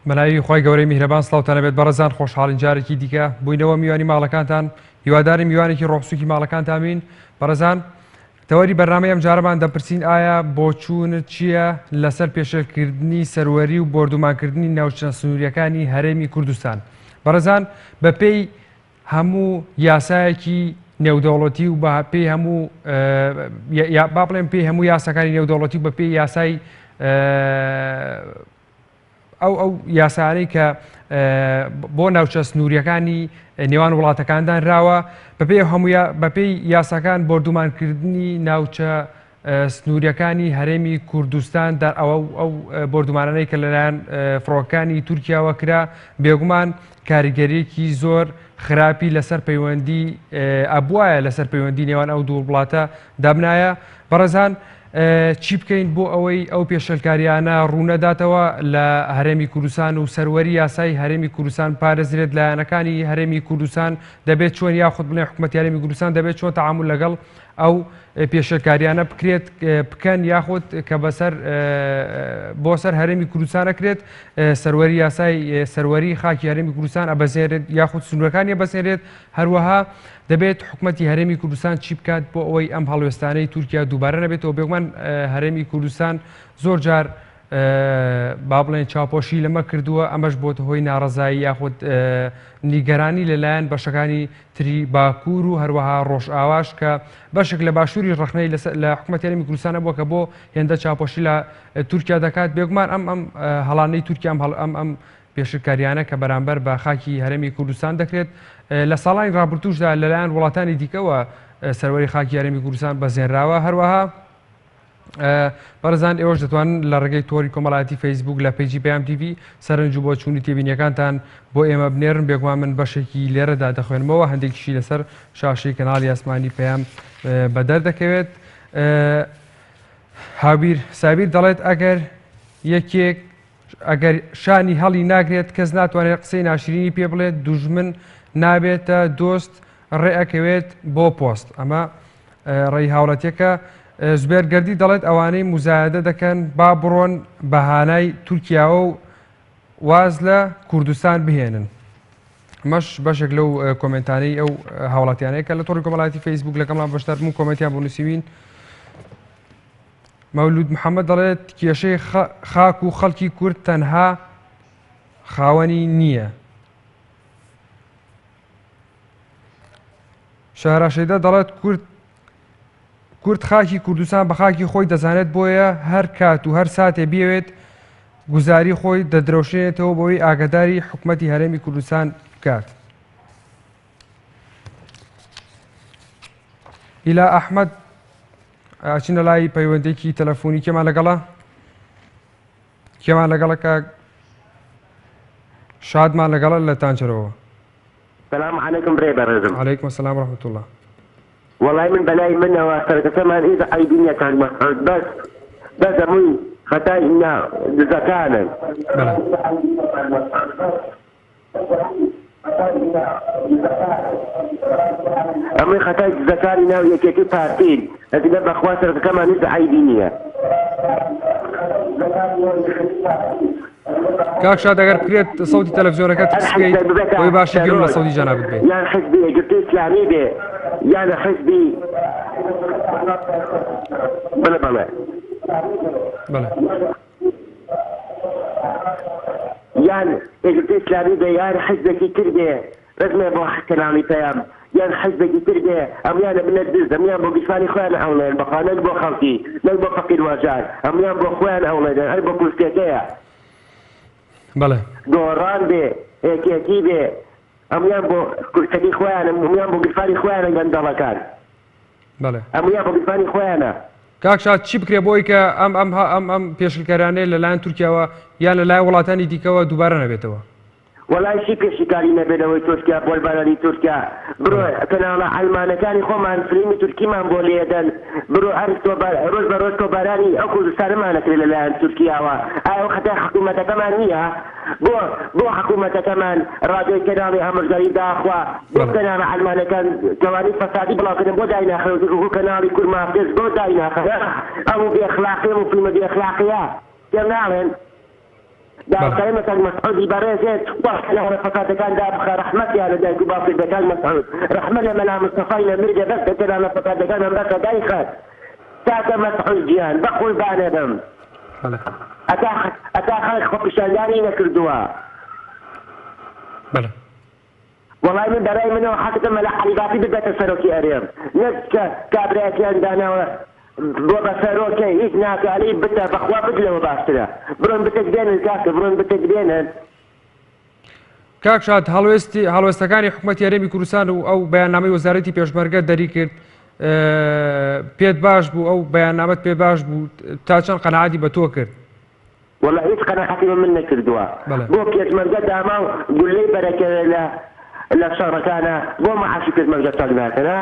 بەناوی خی گەورەی میهرەبان سڵاوتانە بێت بەڕێزان خۆشحاڵین جارێکی دیکە بووینەوە میوانی ماڵەکانتان هیواداری میوانێکی ڕۆحسووکی ماڵەکانتان بین. بەڕێزان تەوەری بەرنامەی ئەم جارەمان دەپرسین ئایا بۆچوونت چییە لەسەر پێشێلکردنی سەروەری و بۆردومانکردنی ناوچە سنووریەکانی هەرێمی کوردستان. بەڕێزان بەپێی هەموو یاسایەکی نێودەوڵەتی و بەپێی هەموو با بڵێن پێی هەموو یاساکانی نێودەوڵەتی و بەپێی یاسای ئەو یاسانەی کە بۆ ناوچە سنووریەکانی نێوان وڵاتەکاندان راوە بەپێی یاساکان بۆردومانکردنی ناوچە سنووریەکانی هەرێمی کوردستان ئەو بۆردومانانەی کە لەلایەن فڕۆکەکانی تورکیاوە کرا بێگومان کاریگەریەکی زۆر خراپی لەسەر پەیوەندی ئەبوایە لەسەر پەیوەندی نێوان ئەو دوو وڵاتە دابنایە. بەڕێزان چی بکەین بۆ ئەوەی ئەو پێشەلکاریانە ڕوونەداتەوە لە هەرێمی کوردستان و سەروەری یاسای هەرێمی کوردستان پارێزرێت لایەنەکانی هەرێمی کوردستان دەبێت چۆن یاخود بڵێن حکوومەتی هەرێمی کوردستان دەبێت چۆن تەعامل لەگەڵ ئەو پێشەلکاریانە بکەن یاخود کە بەسەر بۆ سەر هەرێمی کوردستان ئەکرێت سەروەری یاسای سەروەری خاکی هەرێمی کوردستان ئەبەزێرێت یاخود سنوورەکانی ئەبەزێرێت. هەروەها دەبێت حکوومەتی هەرێمی کوردستان چی بکات بۆ ئەوەی ئەم هەڵوێستانەی تورکیا دووبارە نەبێتەوە. بێگومان هەرێمی کوردستان زۆر جار با بڵێن چاوپۆشی لەمە کردووە، ئەمەش بۆتە هۆی ناڕەزایی یاخود نیگەرانی لەلایەن بەشەکانی تری باکوور و هەروەها ڕۆژئاواش کە بەشێک لە باشووری ڕخنەی لە حکوومەتی هەرێمی کوردستانە بووە کە بۆ هێندە چاوپۆشی لە تورکیا دەکات. بێگومان ئەم هەڵانەی تورکیا ئەم پێشکاریانە کە بەرامبەر بە خاکی هەرێمی کوردستان دەکرێت لە ساڵانی ڕابردووشدا لەلایەن وڵاتانی دیکەوە سەروەری خاکی هەرێمی کوردستان بەزێنراوە. هەروەها بەڕێزان ئێوەش دەتوانن لە ڕێگەی تۆری کۆمەڵایەتی فەیسبوک لە پیجی پەیام تیڤی سەرنج و بۆ چوونی تێبینیەکانتان بۆ ئێمە بنێرن. بێگومان من بەشێکی لێرەدا دەخوێنمەوە، هەندێکیشی لەسەر شاشەی کەناڵی ئاسمانی پەیام بەدەردەکەوێت. هاوبیر سابیر دەڵێت ئەگەر شانی هەڵی ناگرێت کەس ناتوانێت قسەی ناشرینی پێ بڵێت، دوژمن نابێتە دۆست ڕێئەکەوێت بۆ پۆست. ئەمە ڕێی هاوڵەتێکە. زبێر گەردی دەڵێت ئەوانەی موزایەدە دەکەن با بڕۆن بەهانای تورکیاوە و واز لە کوردستان بهێنن. ئەمەش بەشێک لەو کۆمنتانەی ئەو هاوڵاتیانەیە کە لە تۆڕی کۆمەڵایەتی فەیسبوک لەکەمڵان بەشدار بوون کۆمنتیان بۆ نووسیوین. مەولود محەممەد دەڵێت کێشەی خاک و خەڵکی کورد تەنها خاوەنی نییە. شاراشەیدا دەڵێت کورد خاکی کوردستان بە خاکی خۆی دەزانێت، بۆیە هەر کات و هەر ساتێ بێوێت گوزاری خۆی دەدرەوشێتەوە بۆی ئاگاداری حکوومەتی هەرێمی کوردستان بکات. ئیلا ئەحمەد ئاچینە لای پەیوەندێکی تەلەفۆنی کێمان لەگەڵە کە شادمان لەگەڵە لە تانچەرەوە. سلام علیکم برێ بەڕێزم. عەلەیکم سەلام ورحمەتوڵڵاه. وەڵای من بەلای منەوە سەرکەسەمان ئیزە عەیبینیە کاک مەسعود بەس هەمووی خەتای دزەکانن. ئەمەی خەتای دزەکانی ناو یەکێکی پارتین ئەدینە بەخوا سەرکەکەمان ئیزە عەیبینیە. کاک شاد ئەگەر بکرێت سەوتی تەلەڤیزۆنەکەت قس بکەیت بۆی باشی گوێم لە سەوتی جەنابەت بێت. یان حیزبی یەکگرتووی ئیسلامی بێ یانە حیزبی بڵێ بەڵێ یان یەکگرتووی ئیسلامی بێ یان حیزبێکی تر بێ ڕزمێ بۆ کەناڵی پەیام یان حیزبێکی تر بێ ئەمیانە بنەت دز ئەمیان بۆ گیشتوانی خۆیان ئەوڵێن بەخانەت بۆ خەڵکی نەک بۆ فەقیر واژار ئەمیان بۆ خۆیان ئەوڵێدن هەر بۆ کورسێکەیە بەڵێ دۆڕان بێ ئێکێکی بێ ئەمیان بۆ کورسەکەی خۆیانە ئەمیان بۆ گیرفانی خۆیانە گەندەڵەکان ئەمیان بۆ گیرفانی خۆیانە. کاک شاد چی بکرێ بۆی کە ئەم پێشکارانەیە لەلایەن تورکیاوە یان لەلایەن وڵاتانی دیکەوە دووبارە نەبێتەوە؟ وڵایشی پێشیکاری نەبێنەوەی تورکیا بۆلبارانی تورکیا بڕۆ کەناڵە ئەلمانەکانی خۆمان فیلمی تورکیمان بۆ لێدەن بڕۆ ڕۆژ بە ڕۆژ تۆبارانی ئەو کوردستانمانەکرێت لەلایەن تورکیاوە ئایا خەتای حکوومەتەکەمان نییە بۆ حکوومەتەکەمان ڕادیۆی کەناڵی ئامۆژگاری داخوا بۆ کەناڵە ئەلمانەکان کەوانی فەسادی بڵاوکردن بۆ دایناخەوە بۆ کەناڵی کورمافێز بۆ دایناخە ئەو بێخلاقیە و فیلمە بێخلاقیە پێم ناڵێن داوطلبی مثلا مسعودی برایت وقتی فقط داب رحمتی على دایک و باقی دکان مسعود رحمت ملا مصطفی نمیرجع بس دکان فقط دکان هم رک دایخت تاک مسعود جیان بقول بانم اتاخ خبشانداری نکردوا بله والله من برای منو حتی ملا حریقاتی بدت سروکی اریم نسک کابریاتی اندانا بۆ بەسەرۆکە هیچ ناکاری بتە بەخوا بدلەوە باشترە بڕۆن بتەکبێنن کاکە بڕۆن بتەکبێنن کاک شاد هەڵوێستەکانی حکوومەتی هەرێمی کوردستان و ئەو بەیاننامەی وەزارەتی پێشمەرگە دەری کرد پێت باش بوو ئەو بەیاننامەت پێ باش بوو تا چەند قەنەعاتی بە تۆ کرد والله هیچ قەنەعاتی بە من نەکردووە بۆ پێشمەرگە داما و گولەی بەرەکە لە شەڕەکانە بۆ مەعاشی پێشمەرگە چاک ناکەنا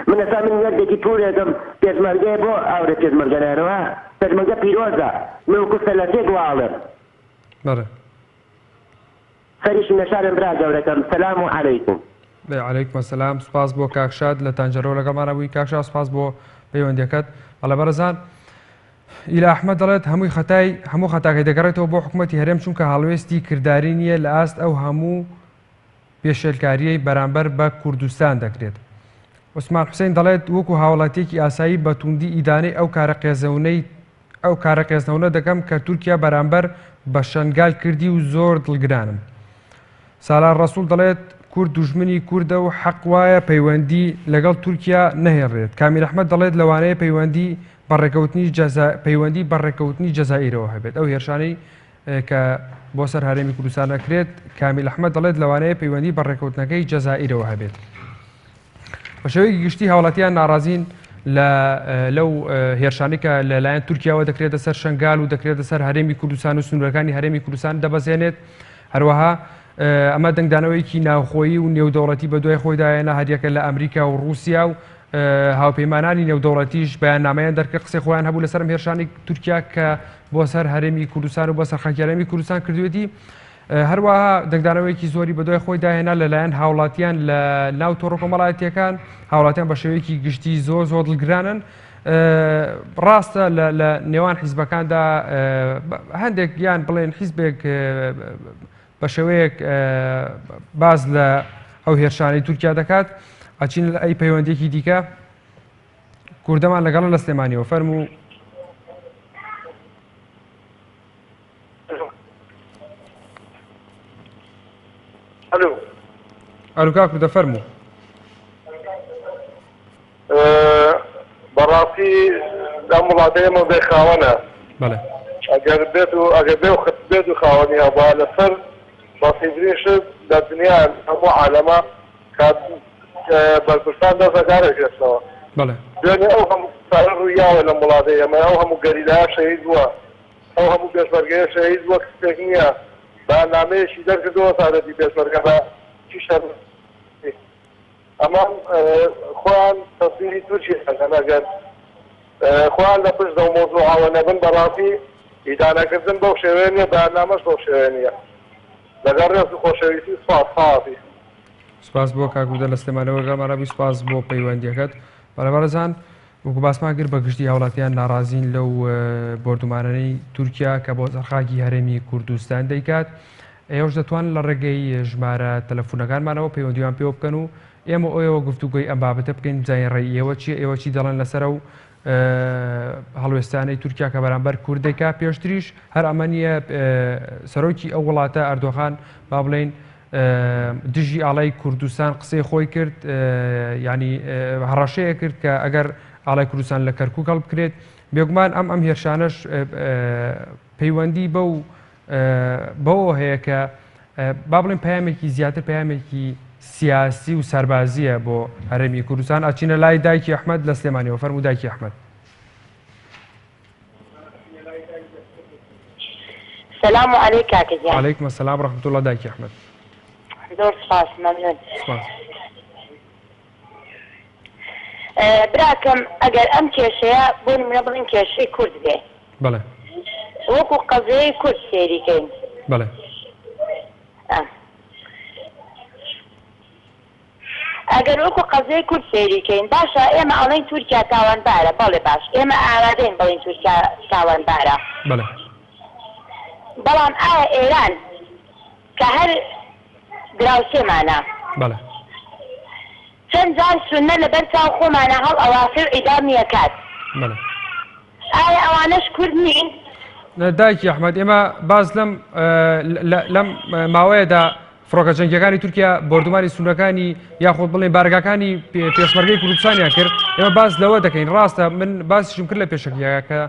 من ئێستا من یەکێکی پوورێکم پێشمەرگەی بۆ ئاورە پێشمەرگە نایەوە پێشمەرگە پیرۆزە من وەکو لە تێک واڵم بەڵێ سەریشی نەشانم برا گەورەکەم سەلام عەلەیکوم عەلەیکوم سەلام سوپاس بۆ کاک شاد لە تانجەرەوە لەگەڵمانە بووی کاک شاد سوپاس بۆ پەیوەندیەکەت بەڵێ بەرەزان ئیلا ئەحمەد دەڵێت هەموو خەتاکەی دەگەڕێتەوە بۆ حکوومەتی هەرێم چونکە هەڵوێستی کردداری نییە لە ئاست ئەو هەموو پێشێلکاریەی بەرامبەر بە کوردستان دەکرێت. عوسمان حوسێن دەڵێت وەکو هاوڵاتیەکی ئاسایی بە توندی ئیدانەی ئەو کارەقێزنەونە دەکەم کە تورکیا بەرامبەر بە شەنگال کردی و زۆر دڵگرانم. سالار ڕەسوول دەڵێت کورد دوژمنی کووردە و حەق وایە پەیوەندی لەگەڵ تورکیا نەهێڕێت. کامیل ئەحمەد دەڵێت لەوانەیە پەیوەندی بەڕێکەوتنی جەزائیرەوە هەبێت. ئەو هێرشانەی کە بۆ سەر هەرێمی کوردستان ئەکرێت کامیل ئەحمەد دەڵێت لەوانەیە پەیوەندی بەڕێکەوتنەکەی جەزائیرەوە هەبێت. بە شێوەیەکی گشتی هاوڵاتیان ناڕازین لەو هێرشانی کە لەلایەن تورکیاوە دەکرێتە سەر شەنگال و دەکرێتە سەر هەرێمی کوردستان و سنوورەکانی هەرێمی کوردستان دەبەزێنێت. هەروەها ئەمە دەنگدانەوەیکی ناوخۆیی و نێودەوڵەتی بە دوای خۆی داهێنا هەریەکە لە ئەمریکا و رووسیا و هاوپەیمانانی نێودەوڵەتیش بەیاننامەیان دەرکرد قسەی خۆیان هەبوو لەسەر هێرشانی تورکیا کە بۆ سەر هەرێمی کوردستان و بۆ سەر خەڵکی هەرێمی کوردستان کردوێتی. هەروەها دەنگدانەوەیەکی زۆری بە دوای خۆی داهێنا لەلایەن هاوڵاتیان لە ناو تۆڕە کۆمەڵایەتیەکان هاوڵاتیان بە شێوەیەکی گشتی زۆر دڵگرانن. ڕاستە لە نێوان حیزبەکاندا هەندێک یان بڵێن حیزبێک بە شێوەیەک باز لە ئەو هێرشانەی تورکیا دەکات ئەچین ئەی پەیوەندێکی دیکە کوردەمان لەگەڵ لە سلێمانیەوە فەرموو. ئەلو کاکو دەفەرموو. بەڕاستی ئەم وڵاتەیەمە بێ خاوەنە ئەگەر بێ و خت بێت و خاوەنی هەبا لەسەر بەسیترین شت لە دنیا هەموو عالەمە کات بەرپرسان دەستەکارێکێتەوە دوێنێ ئەو هەموو سارە ڕوویاوە لەم وڵاتەیەمە ئەو هەموو گەریدایە شەهید بووە ئەو هەموو پێشمەرگەیە شەهید بووە کەسێک نییە بەنامەیەکی دەرکردەوە سادەتی پێشمەرگە بە چی شەر ئەمان خۆیان تەسویری تورکیەکەن ئەگەر خۆیان لە پشت دەو مۆزوعاوە نەبن بەڕاستی ئیدانەکردن بەو شێوەیە نییە بەنامەش بەو شێوەیە نییە لەگەڵ ڕێز و خۆشەویستی سوپاس سپاس بۆ کاکوودە لە سلێمانەوە گەڵمانەبی سپاس بۆ پەیوەندیەکەت. بەڕێبەرزان وەکو باسمان کرد بە گشتی هاوڵاتیان ناڕازین لەو بردومانەی تورکیا کە بۆ سەرخاکی هەرێمی کوردستان دەیکات. ئێوەش دەتوان لە ڕێگەی ژمارە تەلەفۆنەکانمانەوە پەیوەندیوان پێوە بکەن و ئێمە ئەوەوە گفتوگۆی ئەم بابەتە بکەین بزانین ڕێی ئێوە چی ئێوە چی دەڵێن لەسەر و هەڵوێستانەی تورکیا کە بەرامبەر کوردێکا. پێشتریش هەر ئەمە نییە سەرۆکی ئەو وڵاتە ئەردۆغان با بڵێن دژی ئاڵای کوردستان قسەی خۆی کرد ینی هەڕەشەیە کرد کە ئەگەر ئاڵای کوردستان لە کەرکووک هەڵ بکرێت بێگومان ئەم هێرشانەش پەیوەندی بەوە هەیە کە با بڵێن پەیامێکی زیاتر پەیامێکی سیاسی و سەربازیە بۆ هەرێمی کوردستان. ئەچینە لای دایکی ئەحمەد لە سلێمانیەوە فەرموو دایکی ئەحمەد. سلام علیکم کاکەجان. عەلەیکم سەلام ڕەحمەتوڵڵا دایکی ئەحمەد. زۆر سپاس مەمنون. براکەم ئەگەر ئەم کێشەیە بۆ نمونە بڵین کێشەی کورد بێ وەکو قەزەیەی کورد سێریکەین ئەگەر وەکو قەزەیەی کورد سێریکەین باشە ئێمە ئەڵێن تورکیا تاوانبارە بەڵێ باش ئێمە ئامادەین بڵین تورکیا تاوانبارە بەڵام ئایا ئێران کە هەر دراوسێمانە چەند جار سونە لەبەر چاو خۆمانە هەڵ ئەوافر ئیدامی یەکات ئایا ئەوانەش کورد نین؟ دایکی ئەحمەد ئێمە باز لەم ماوەیەدا فڕۆکە جەنگیەکانی تورکیا بردومانی سونەکانی یاخۆ بڵێن بارگاکانی پێشمەرگەی کوردستانیان کرد ئێمە باز لەوە دەکەین ڕاستە من باسیشم کرد لە پێشەکیەکە کە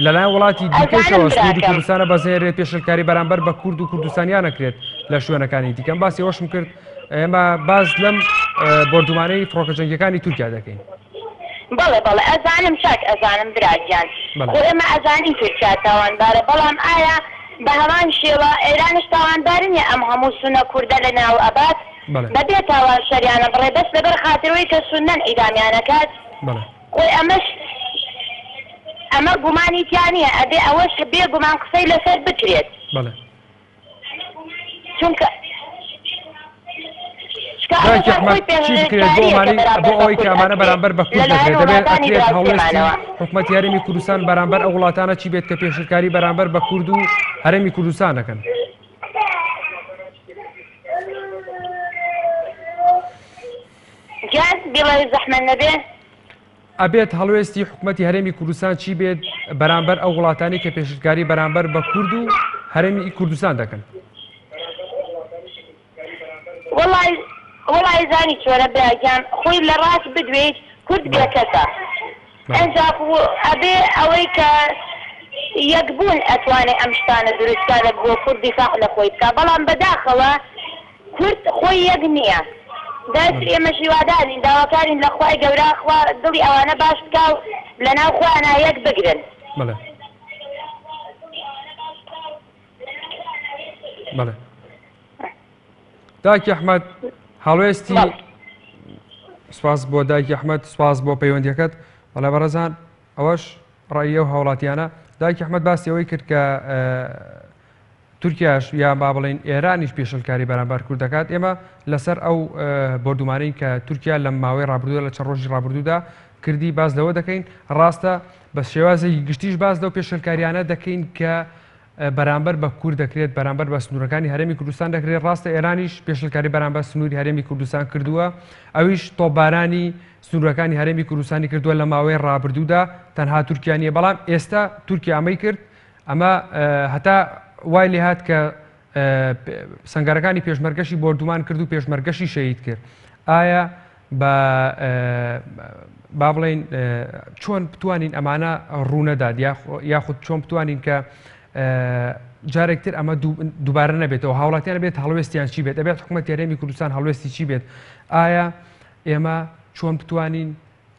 لەلایەن وڵاتی دیکەشەوە سنووری کوردستانە بەزێرێت پێشەکاری بەرامبەر بە کورد و کوردستانیان نەکرێت لە شوێنەکانی دیکەم باسی ئەوەشم کرد ئێمە باز لەم بردومانەی فڕۆکە جەنگیەکانی تورکیا دەکەین. بەڵێ بەڵێ ئەزانم شاک ئەزانم براگیان خۆ ئێمە ئەزانین تورکیا تاوانبارە بەڵام ئایا بە هەمان شێوە ئێرانش تاوانبار نیە ئەم هەموو سونە کووردە لە ناو ئەبات بەبێ تاوان شەریانە بڕێ بەس لەبەر خاترەوەی کە سونەن ئیدامیانەکات خۆی ئەمە گومانی تیانە ئەبێ ئەوەش بێ گومان قسەی لەسەر بکرێت چونکە چی بکرێت بۆ ئەوەی کە ئەمانە بەرامبەر بە کورد دەکرێت دەبێت ئەکرێت هەڵوێستی حکوومەتی هەرێمی کوردستان بەرامبەر ئەو وڵاتانە چی بێت کە پێشکاری بەرامبەر بە کورد و هەرێمی کوردستان دەکەن. گیان بڵێ زەحمەت نەبێ ئەبێت هەڵوێستی حکوومەتی هەرێمی کوردستان چی بێت بەرامبەر ئەو وڵاتانی کە پێشکاری بەرامبەر بە کورد و هەرێمی کوردستان دەکەن. وڵای زانی چۆرە براگیان خۆی لە ڕاست بدوێت کورد بێکەسە ئەنجا ئەبێ ئەوەی کە یەکبوون ئەتوانێت ئەم شتانە دروستکارە بۆ کورد دیفاع لە خۆی بکە بەڵام بەداخەوە کورد خۆی یەک نییە دەست ئێمە شیوادارین داواکارین لە خوای گەورە خوا دڵی ئەوانە باش بکە و لەناو خۆیانە یەک بگرن. دایکی ئەحمەد هەڵوێستی سواز بۆ دایکی ئەحمەد سواز بۆ پەیوەندیەکەت بەڵێ بەڕێزان ئەوەش ڕێیە و هاوڵاتیانە دایکی ئەحمەد باسی ئەوەی کرد کە تورکیاش یا با بڵێن ئێرانیش پێشەلکاری بەرامبەر کورد دەکات ئێمە لەسەر ئەو بردومانەی کە تورکیا لە ماوەی ڕابردووە لە چەند ڕۆژی ڕابردوودا کردی باز لەوە دەکەین ڕاستە بە شێوازێکی گشتیش باز لەو پێشەلکاریانە دەکەین کە بەرامبەر بە کورد دەکرێت بەرامبەر بە سنوورەکانی هەرێمی کوردستان دەکرێت ڕاستە ئێرانیش پێشەلکاری بەرامبەر سنووری هەرێمی کوردستان کردووە ئەویش تۆپبارانی سنوورەکانی هەرێمی کوردستانی کردووە لە ماوەی ڕابردوودا تەنها تورکیانیە بەڵام ئێستا تورکیا ئەمەی کرد ئەمە هەتا وای لێ هات کە سەنگەرەکانی پێشمەرگەشی بردومان کرد و پێشمەرگەشی شەهید کرد ئایا با بڵێن چۆن بتوانین ئەمانە ڕوونەداد یاخود چۆن بتوانین کە جارێکتر ئەمە دووبارە نەبێتەوە هاوڵاتیانە بێت هەڵوێستیان چی بێت ئەبێت حکوومەتی هەرێمی کوردستان هەڵوێستی چی بێت ئایا ئێمە چۆن بتوانین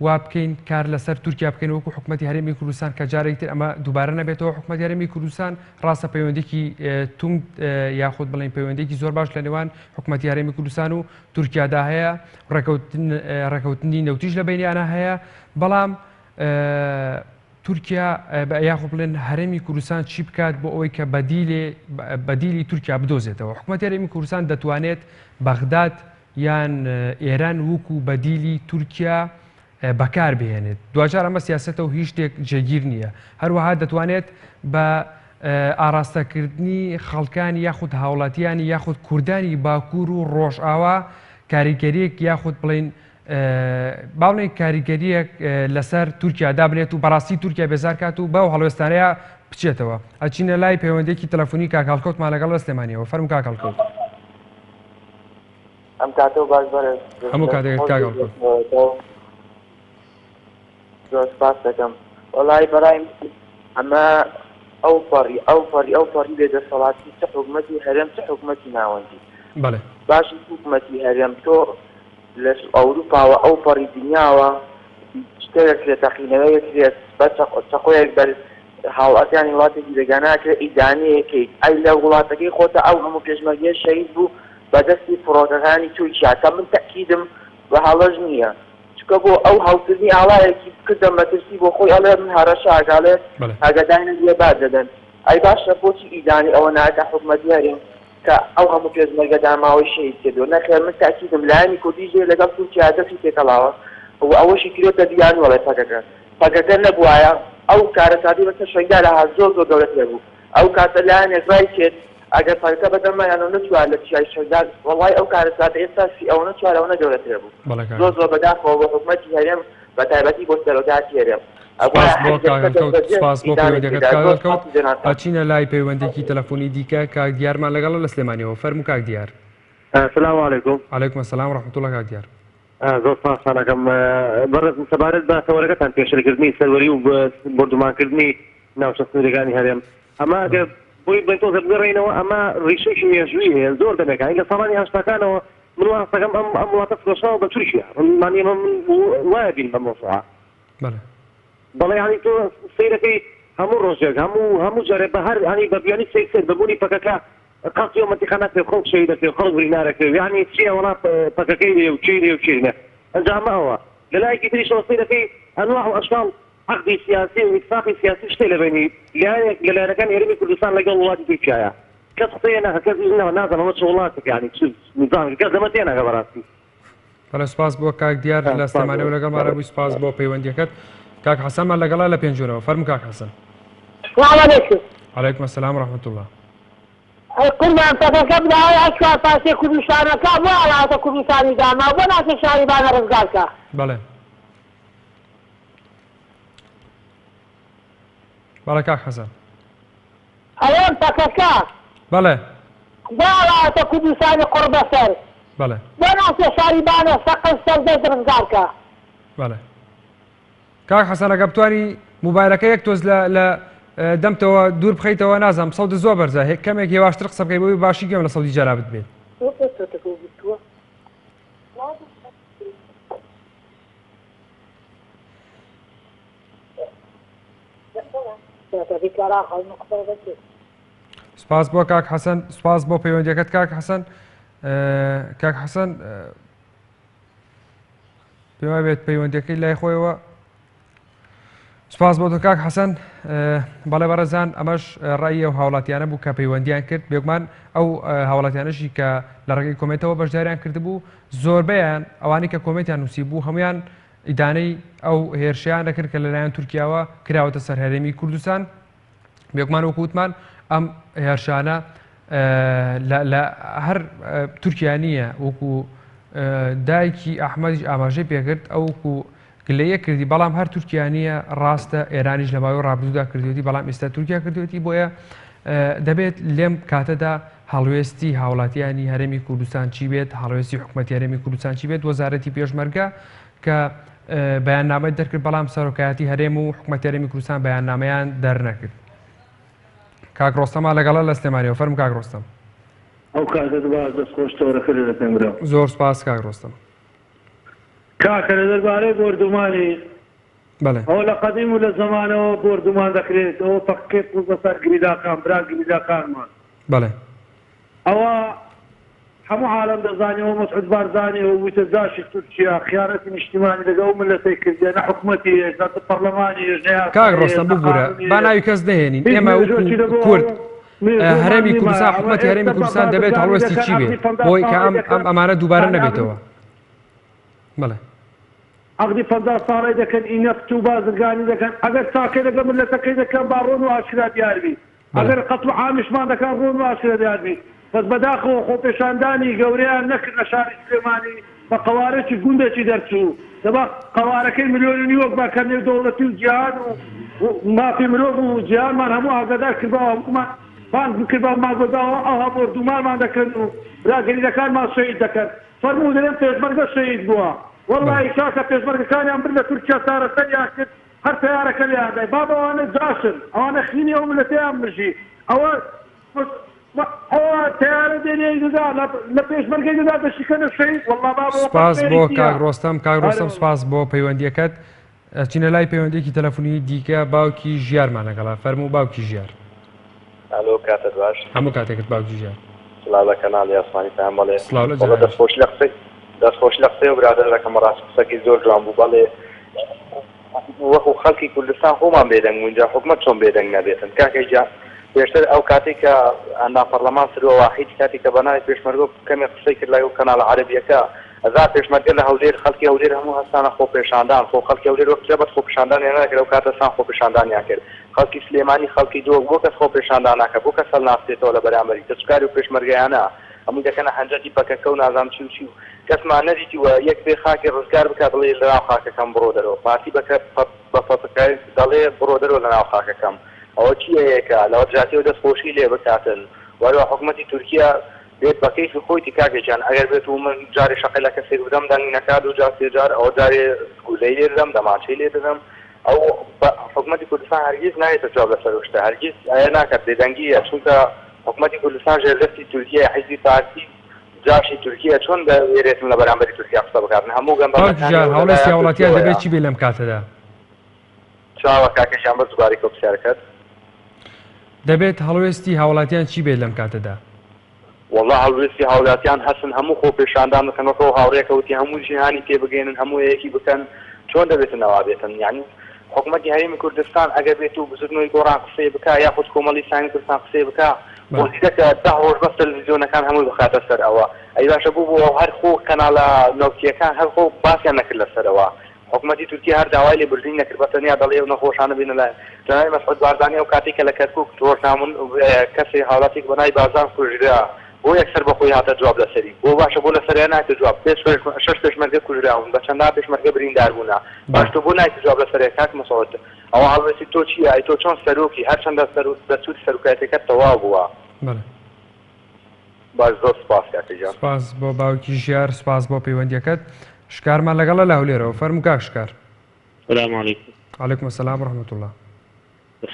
وا بکەین کار لەسەر تورکیا بکەین وەکو حکوومەتی هەرێمی کوردستان کە جارێکتر ئەمە دووبارە نەبێتەوە حکوومەتی هەرێمی کوردستان ڕاستە پەیوەندێکی تونگ یاخود بڵێن پەیوەندێکی زۆر باش لە نێوان حکوومەتی هەرێمی کوردستان و تورکیادا هەیە ڕێکەوتنی نەوتیش لە بینیانە هەیە بەڵام تورکیا یاخود بڵێن هەرێمی کوردستان چی بکات بۆ ئەوەی کە بەدیلی تورکیا بدۆزێتەوە حکوومەتی هەرێمی کوردستان دەتوانێت بەغداد یان ئێران وەکو بەدیلی تورکیا بەکار بهێنێت دوجار ئەمە سیاسەتە و هیچ شتێک جێگیر نییە هەروەها دەتوانێت بە ئاراستەکردنی خەڵکانی یاخود هاوڵاتیانی یاخود کوردانی باکوور و ڕۆژئاوا کاریگەریەک یاخود بڵێن باڵێن کاریگەریەک لەسەر تورکیا دابنێت و بەڕاستی تورکیا بێزار کات و بەو هەڵوێستانەیە بچێتەوە ئەچینە لای پەیوەندێکی تەلەفۆنی کاکەڵکەوتمان لەگەڵ سلێمانیەوە فەرمو کاکەڵکەوت ئەم کاتەوە باش بەرە هەموو کاتێک کاکەڵکەوت زۆر سپاس دەکەم وەڵای بەرایم ئەمە ئەو پەڕی بێدەسەڵاتی چ حکوومەتی هەرێم چ حکوومەتی ناوەندی باشی حکوومەتی هەرێم تۆ لە ئەوروپاوە ئەو پەڕی دنیاوە شتێک لە تەقینەوەیەک لێت بە چەقۆیەک بەر هاوڵاتیانی وڵاتێکی دەگاناکرێت ئیدانەیەکەیت ئەی لە وڵاتەکەی خۆتە ئەو هەموو پێشمەرگیە شەهید بوو بەدەستی فڕۆکەکانی تورکیا کە من تەکیدم بە هەڵەش نییە چکە بۆ ئەو هەڵکردنی ئاڵایەکی بکردە مەترسی بۆ خۆی ئەڵێ من هەرەشە ئاگالێ ئاگادانە لێبات دەدەن ئەی باشە بۆچی ئیدانی ئەوە ناکە حکومەتی هەرێم کە ئەو هەموو پێشمەرگە داماوەی شەهید کردو نەخێر من تاکیدم لایەنی کوردیژێ لەگەڵ تورکیا دەستی پێکەڵاوە و ئەوەشی کرێتە دییان وەڵێ پەکەکە نەبوایە ئەو کارەسادی بەسەر شەنگا لە زۆر زۆر گەورەت لەبوو ئەو کاتە لایەن ێزای کرد ئەگەر پەکەکە بەدەمایانەوە نەچوار لە چیای شەنگا وەڵای ئەو کارەسادە ئێستاسی ئەو نەچوارەوە نەگەورەتر بوو زۆر زۆر بەداخەوە بۆ حکومەتی هەرێم بە تایبەتی بۆ سەرۆداتی هەرێم سپاس بۆ پەیوەندیەکەت کاگەڵکەوت ئەچینە لای پەیوەندێکی تەلەفۆنی دیکە کاک دیارمان لەگەڵە لە سلێمانیەوە فەرموو کاک دیار. السلام عليكم. وعليكم السلام ورحمة الله کاک دیار. زۆر سپاسانەکەم بەڕێز سەبارەت بە تەوەرەکەتان پێشەرکردنی سەروەری و بردومانکردنی ناوچە سنوورەکانی هەرێم ئەمە ئەگەر بۆی بڵێن بگەڕێنەوە ئەمە ڕیشێکی مێژووی هەیە زۆر دەمێکانی لە ساڵانی هەشتاکانەوە من وەستەکەم ئەم وڵاتە فرۆشتەوە بە تورکیا مانیە من وایە بین بە مۆسوعە بەڵێ هەنی تۆ سەیرەکەی هەموو ڕۆژێک هەموو جارێ بە هەر هەنی بە بیانی سەیر بەبوونی پەکەکە قەڵکی ئەومەتیخانە پێ خۆڵ شەهید دەکرێت خەڵک بڕینارەکرێت یعنی چییە وەڵا پەکەکەی لێ و چی لێ و چینە ئەنجامە ئەوە لە لایەکی تریشەوە سەیرەکەی ئەنواع و ئەشکاڵ عقدی سیاسی و اتفاقی سیاسی شتێ لەبینی لایەنەکانی هەرێمی کوردستان لەگەڵ وڵاتی تورکیایە کەس قسەیە نەکە کەس نازانەوە چ وڵاتێک یعنی چ نظام کەس دەمە تێنەکە بەڕاستی. بەڵێ سپاس بۆ کاک دیار لە سلێمانیەوە لەگەڵمانە بووی سپاس بۆ پەیوەندیەکەت. کاک حەسەنمان لەگەڵا لە پێنجۆرەوە فەرموو کاک حەسەن. وعليكم السلام ورحمة الله. قربان پەکەکە بداوای ئەچوار پاسێ کوردستانەکە بۆ وڵاتە کوردستانی داما بۆ ناچێ شاریبانە ڕزگارکە. بەڵێ بەڵێ کاک حەسەن. ئەوەم پەکەکە بەڵێ بۆ وڵاتە کوردستانی قوڕ بەسەر بەڵێ بۆ ناچێ شاریبانە سەقل سەردەست ڕزگارکە. بەڵێ کاک حەسەن ئەگە بتوانی موبایلەکە یەک تۆز لە دەمتەوە دوور بخەیتەوە نازانم سەودە زۆر بەرزە کەمێک هێواشتر قسە بکەی بۆی باشی گوێم لە سەودی جارا بێت. سپاس بۆ کاک حەسەن سپاس بۆ پەیوەندیەکەت کاک حەسەن. کاک حەسەن پێم وایە بێت پەیوەندیەکەی لای خۆیەوە. سپاس بۆ تۆ کاک حەسەن. بەڵێ بەڕێزان ئەمەش ڕای ئەو هاوڵاتیانە بوو کە پەیوەندیان کرد بێگومان ئەو هاوڵاتیانەشی کە لە ڕێگەی کۆمنتەوە بەشداریان کردبوو زۆربەیان ئەوانی کە کۆمنتیان نووسی بوو هەمویان ئیدانەی ئەو هێرشیان دەکرد کە لەلایەن تورکیاوە کراوەتە سەر هەرێمی کوردستان بێگومان وەکووتمان ئەم هێرشانە لە هەر تورکیا نییە وەکو دایکی ئەحمەدیش ئاماژەی پێکرد ئەوکو گلەیە کردی بەڵام هەر تورکیانیە ڕاستە ئێرانیش لە ماوەی ڕابردوودا کردوێتی بەڵام ئێستا تورکیا کردوێتی بۆیە دەبێت لێم کاتەدا هەڵوێستی هاوڵاتیانی هەرێمی کوردستان چی بێت هەڵوێستی حکوومەتی هەرێمی کوردستان چی بێت وەزارەتی پێشمەرگە کە بەیاننامەی دەرکرد بەڵام سەرۆکایەتی هەرێم و حکوومەتی هەرێمی کوردستان بەیاننامەیان دەرنەکرد. کاک ڕۆستەمە لەگەڵا لە سلێمانیەوە فەرموو کاک ڕۆستەم. ئەو کاتت باش دەستخۆشتەوەرەکە لە پێم زۆر سپاس کاک ڕۆستەم. کاکە لە دەربارەی بردومانی بەڵێ ئەو لە قەدیم و لە زەمانەوە بردومان دەکرێت ئەوە پەکێت بەسەر گریداکان برا گریداکانمان بەڵێ ئەوە هەموو عالم دەزانیەوە مەسعود بارزانی و وتە داشی تورکیا خیانەتی نیشتیمانی لەگەڵ ملەتەی کردیە نە حکوومەتی هێزات پەرلەمانی کاک ڕۆستەم ببوورە با ناوی کەس دەهێنین ئێمە کورد هەرێمی کوردستان حکوومەتی هەرێمی کوردستان دەبێت هەڵوەستی چی بێت بۆی کە ئەمانە دووبارە نەبێتەوە. بەڵێ عقدی 50 ساڵی دەکەن ئینەفت و بازرگانی دەکەن ئەگەر تاکە لەگە ملەتەکەی دەکەن با ڕۆن و ئاشرا دیاربی ئەگەر قەت و عامیشمان دەکەن ڕۆن و ئاشرا دیاربی بەس بەداخەوە خۆپێشاندانی گەورەیان نەکرد لە شاری سلێمانی بە قەوارەی گوندێکی دەرچوو دەبا قەوارەکەی ملیۆنی وەک باکەنێ دەوڵەتی و جیهان و مافی مرۆڤ و جیهانمان هەموو ئاگادار کردەوە هەموومان بانگ بکردەوە ماگۆداوە ئەوها بردومانمان دەکەن و راگەریدەکانمان شەهید دەکەن فەرموو دەڵێن پێشمەرگە شەهید بووە والله کاکە پێشمەرگەکانیان بر لە تورکیا سارەسەریان کرد هەر تەیارەکە لیان دای با ئەوانە جاشن ئەوانە خینی ئەو ملەتەیان بژی ئەوە تیارە دێنێدا لە پێشمەرگەی دەدا دەشیکەنە شەهید والله با سپاس بۆ کاک ڕۆستەم. کاک ڕۆستەم سپاس بۆ پەیوەندیەکەت. چینە لای پەیوەندێکی تەلەفۆنی دیکە باوکی ژیارمان لەگەڵا فەرموو باوکی ژیار. ئەلۆ کاتت باش هەموو کاتێکت باوکی ژیار سلااو لە کەناڵی ئاسمانی پێیان بەڵێ سلااو لە وەڵا دەستخۆش لە قسەی و برادەرەکەم ڕاست قسەکی زۆر جوان بوو بەڵێ وەکو خەڵکی کوردستان خۆمان بێدەنگ اینجا حکومەت چۆن بێدەنگ نەبێتن کاکەیجا پێشتر ئەو کاتێک کە ئەندا پەرلەمان سروە واحید کاتێک کە بەناوی پێشمەرگە کەمێ قسەی کرد لای ئەو کەناڵە عەرەبیەکە ئەزا پێشمەرگە لە هەولێر خەڵکی هەولێر هەموو هەستانە خۆپێشاندان خۆ خەڵکی هەولێر وەک بەت خۆپێشاندانیان ناکرد ئەو کاتەسان خۆپێشاندانیان کرد خەڵکی سلێمانی خەڵکی دۆ بۆ کەس خۆپێشاندان ناکە بۆ کەس هەڵناستێتەوە لە بەرامبەری دەستکاری و پێشمەرگەیانە هەموو دەکەنە هەنجەتی پەکەکە و نازام چی و چی و کەسمان نەدیتیوە یەک بێ خاکی ڕزگار بکات بڵێ لەناو خاکەکەم بڕۆ دەرەوە پارتی بە فەتەکەی دەڵێ بڕۆ دەرەوە لەناو خاکەکەم ئەوە چیەیەکە لەوە جاتیەوە دەستخۆشی لێ بکاتن وەرەوە حکومەتی تورکیا بێت بە کەیفی خۆیتی کاکێکیان ئەگەر بێت و من جارێ شەقی لە کەسێک بدەم دەنگ نەکات و جار سێجار ئەوە جارێ گولەی لێ دەدەم دەماچەی لێ دەدەم ئەو حکومەتی کوردستان هەرگیز نایێتە جواب لەسەر شتە هەرگیز ئایا ناکات بێدەنگیە چونکە حکومەتی کوردستان ژێردەستی تورکیا حیزبی پارتی جاشی تورکیا چۆن دەوێرێتم لە بەرامبەری تورکیا قسە بکاتن هەموو گەمبەرەکان هەوڵستی وڵاتیان دەبێت چی بێ لەم کاتەدا چاوە کاکەشیان بە زوباری کۆپسیارەکەت دەبێت هەڵوێستی هاوڵاتیان چی بێت لەم کاتەدا والله هەڵوێستی هاوڵاتیان هەستن هەموو خۆپێشاندان بکەنەوە هاوڕێکەوتی هەموو جیهانی تێبگەێنن هەموو یەکی بکەن چۆن دەبێتن ئەوا بێتن یعنی حکومەتی هەرێمی کوردستان ئەگەر بێت و بزرگنەوەی گۆڕان قسەی بکە یاخود کۆمەڵی سانی کوردستان قسەی بکە بۆزیدەکە دا ڕۆژ بەس تەلەڤیزیۆنەکان هەموو بخاتە سەرەوە ئەی باشە بوو هەر خۆ کەناڵە نۆکتیەکان هەر خۆ باسییان نەکرد لەسەرەوە حکومەتی تورکیا هەر داوای لێ بردنی نەکرد بە تەنیا دەڵێ و نەخۆشانە بینە لای جەنابی مەسعود باردانی ئەو کاتێکە لە کەرکووک ڕۆژنامون کەسێ هاوڵاتێک بەناوی بازان کوژرا بۆ یەکسەر بەخۆی هاتە جواب لەسەری بۆ باشە بۆ لەسەریان نایتە جواب شەش پێشمەرگە کوژراون بە چەندان پێشمەرگە بریندار بوونا باش تۆ بۆ نایتە جواب لەسەری کاک مەسعود ئەوە هەڵوێستی تۆ چییە ئەی تۆ چۆن سەرۆکی هەرچەندە دەچووت سەرۆکایەتەکەت تەواو بووە باش زۆر سپاس کاکەجان سپاس بۆ باوکی ژیار سپاس بۆ پەیوەندیەکەت شکارمان لەگەڵە لە هەولێرەوە فەرموو کاک شکار السلام عليكم. عليكم السلام ورحمة الله.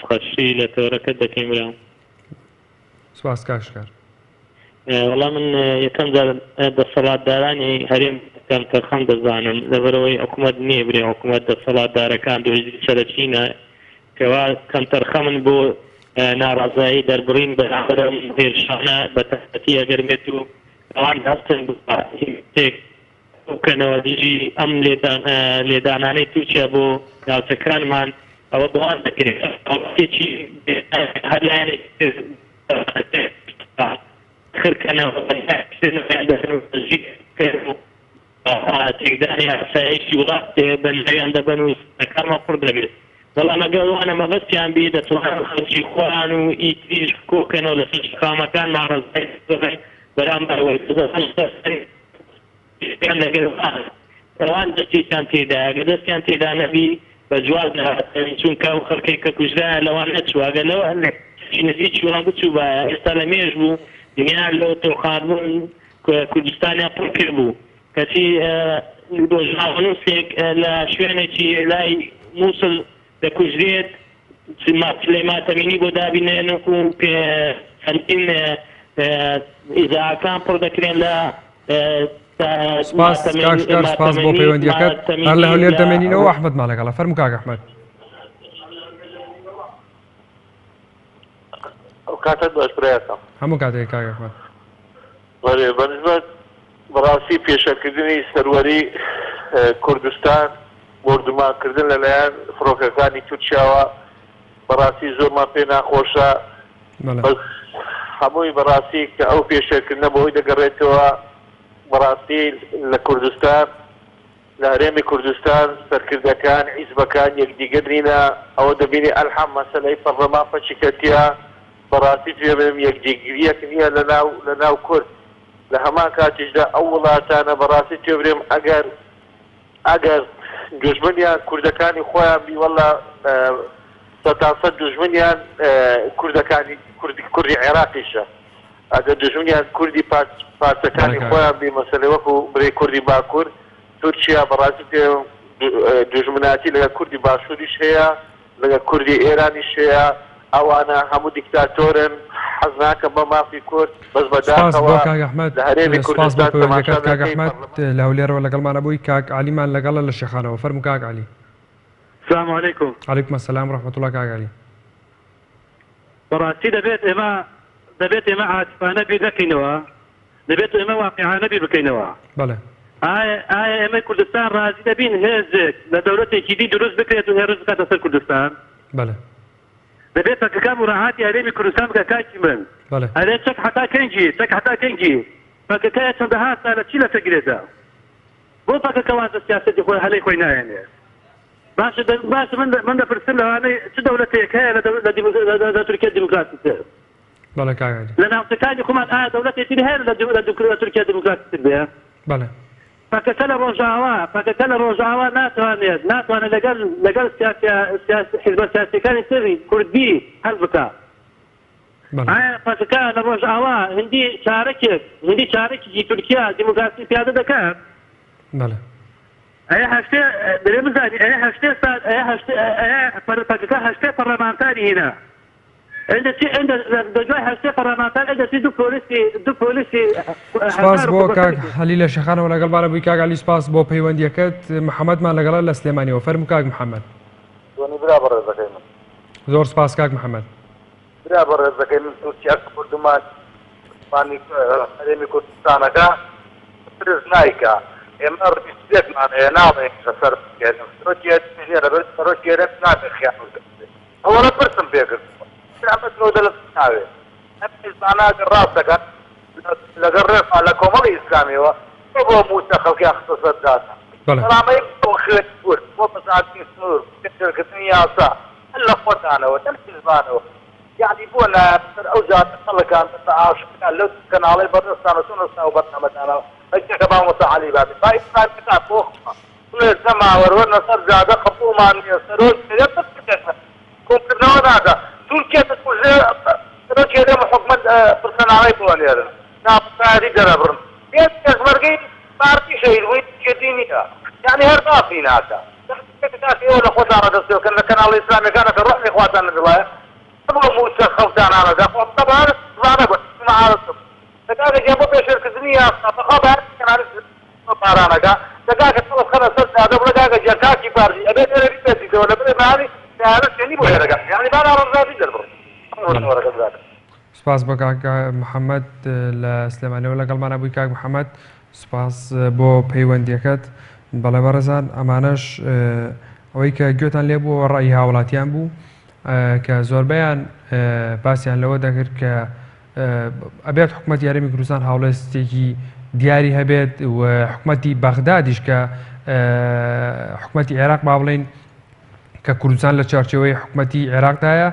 خشي لتوركت دكيم اليوم. سواس كاشكار. والله من يكم هذا الصلاة داراني هريم كان ترخم دزانم لبروي حكومة نيبري حكومة الصلاة دار كان دوجي سرچينا كوا كان ترخمن بو ناڕازایی دەربڕین بەرامبەر هێرشانە بە تەسەتی ئەگەرمێت و ئەوان هەستن بکەنەوە دیژی ئەم لێدانانەی تووچە بۆ ناوچەکانمان ئەوە بڵان دەکرێت ئەوەیەکی هەر لایەنێک خرکەنەوە تێکدانی ئاسایشی وڵات بەناویان دەبەن و ئەکارمان قوڕ دەبێت بەڵام ئەگەر وانە مەبەستیان بێ دەتوانن خەڵکی خۆیان و ئیتریش کۆکەنەوە لەسەر شقامەکان ناڕەزای بەرامبەرەوەی ئەوان دەستیان تێدا ئەگە دەستیان تێدا نەبی بە جواز نهاتن چونکە ئەو خەڵکەی کە کوژرایە لەوان نەچوو ئەگە لەوە نزیکی وان بچوو بە ئێستا لە مێژ بوو دنیا لەوە تۆخانبوون کوردستانیان پڕ کرد بوو کەچی دۆژناوەنووسێک لە شوێنێکی لای مووسڵ دەکوژرێت سلێماتەمینی بۆ دابینێنکو هەندین ئیزاکان پڕ دەکرێن لە سپاس کاشکار سپاس بۆ پەیوەندیەکەت هەر لە هەولێر دەمێنینەوە ئەحمەدمان لەگەڵە فەرموو کاک ئەحمەد ئەو کاتت باش برایەتە هەموو کاتێک کاک ئەحمەد بەڵێ بەنسبەت بەڕاستی پێشەکردنی سەروەری کوردستان بردومانکردن لەلایەن فڕۆکەکانی تورکیاوە بەڕاستی زۆرمان پێ ناخۆشە هەمووی بەڕاستی کە ئەو پێشەکردنە بۆی دەگەڕێتەوە بەڕاستی لە کوردستان لە هەرێمی کوردستان سەرکردەکان حیزبەکان یەکدیگەدرینە ئەوە دەبینی ئەلحەم مەسەلەی پەرلەمان پەچیکەتیە بەڕاستی توێ بێم یەکدیگریەک نییە لە ناو کورد لە هەمان کاتیشدا ئەو وڵاتانە بەڕاستی توێ برێم ئەگەر دژمنیان کوردەکانی خۆیان بیوەڵە سەتاسەد دژمنیان کوردەکانی کوردی عێراقیشە ئەگەر دژمنیان کوردی پارتەکانی خۆیان بی مەسەلەی وەکو برێ کوردی باکوور تورکیا بەڕاستی دژمناتی لەگە کوردی باشووریش هەیە لەگە کوردی ئێرانیش هەیە ئەوانە هەموو دیکتاتۆرن حەز ناکەن بە مافی کورد بەس بەداخەوە لە هەرێمی کوردستان کاک ئەحمەد لە هەولێرەوە لەگەڵمانە بووی کاک عەلیمان لەگەڵە لە شێخانەوە فەرموو کاک عەلی السلام عليكم. عليكم السلام ورحمة الله كاك علي. بەڕاستی دەبێت ئێمە دەبێت ئێمە عاتفانە بیر نەکەینەوە دەبێت ئێمە واقعانە بیر بکەینەوە بەڵێ ئایا ئێمە کوردستان ڕازی دەبین هێزێک لە دەوڵەتێکی دی دروست بکرێت و هێرش بکاتە سەر کوردستان بەڵێ دەبێت پەکەکان مراعاتی هەرێمی کوردستان بکە کاکی من هەرێ چەک حتا کەنگی پەکەکەیە چەندەها سالە چی لە تەگرێتە بۆ پەکەکەوان سیاسەتی خۆی هەلەی خۆی نایێنێ باش من دەپرسم لەوانەی چ دەوڵەتێک هەیە لە تورکیا دیموکراتیتر بەڵێ کاکە لە ناوچەکانی خۆمان ئایا دەوڵەتێکی هەیە لە تورکیا دیموکراتیتر بێ بەڵێ پەکەکە لە ڕۆژاوا ناتوانێت لەگەڵ حیزبە سیاسیەکانی تری کوردی هەڵ بکات پەکەکە لە ڕۆژاوا هەندی چارەکێکی تورکیا دیموکراسی پیادە دەکات بەڵێ ئەیە هەشتێ دەبێت بزانین پەکەکە هەشتێ پەرلەمانتاری هێنا دوای هەشتێ پەرلەمانتار ئەدەچی دوو پۆلیسی سپاس بۆ کاک هەلیلە شەخانەوە لەگەڵمانە بووی کاک عەلی سپاس بۆ پەیوەندیەکەت محەممەدمان لەگەڵا لە سلێمانیەوە فەرموو کاک محەممەد زۆر سپاس کاک محەممەد برا بەڕێزەکەی من تورکیا کوردمان هەرێمی کوردستانەکە پرز نایکە ئێمە ڕیسپێکمان هەیە ناڵێن لەسەر بکەین سەرۆکێرە نابێت خیان ئەوەڵە پرسم پێکرد ئەمەنەوە دەلت ناوێت ئەم حیزباناکە ڕاست دەکەن لەگەڵ ڕێفا لە کۆمەڵی ئیسلامیەوە بۆ موسە خەڵکی خستەسەر داتە سەلامەی بۆ خوێت کورد بۆ فەسادی سنوور پێشکردنی یاسا هەر لە خۆتانەوە دەم حیزبانەوە يعني بونا اوجات خلقان عاشقان لو كنالي بردستان وسنستان وبرنامجنا اجا كمان متعالي بعد باي كان كتاب فوق كل السماء ورنا صار زاد خطو ما يسروج كنت نوع هذا تركيا تقول تركيا ده حكومه برنامج بوانير نعم هذه جربرن يس مرقي بارتي شيء وين كدينيا يعني هربا فينا هذا تحكي ولا خدار دستور كان الاسلامي كانت روح لاخواتنا الله أبغى موسى خوتان على ذا طبعا ضرب مع الصف دقائق جابوا بشرك الدنيا فخبر كان عارف طارانا دا دقائق طلب خلاص هذا ولا دقائق جاكاكي بارجي أبي أنا بيتي ولا بدي مالي أنا يعني بقول لك يعني ما أنا رضا بيجرب سپاس بۆ کاک محەممەد لە سلێمانیەوە لەگەڵمان بووی کاک محەممەد سپاس بۆ پەیوەندیەکەت بەڵێ بەڕێزان ئەمانەش ئەوەی کە گوێتان لێ بوو ڕای هاوڵاتیان بوو کە زۆربەیان باسییان لەوە دەکرد کە ئەبێت حکوومەت یاریمی کوردستان هاوڵێستێکی دیاری هەبێت و حکوومەتی بەغدادیش کە حکوومەتی عێراق با بڵێن کە کوردستان لە چارچەوەی حکوومەتی عێراقدایە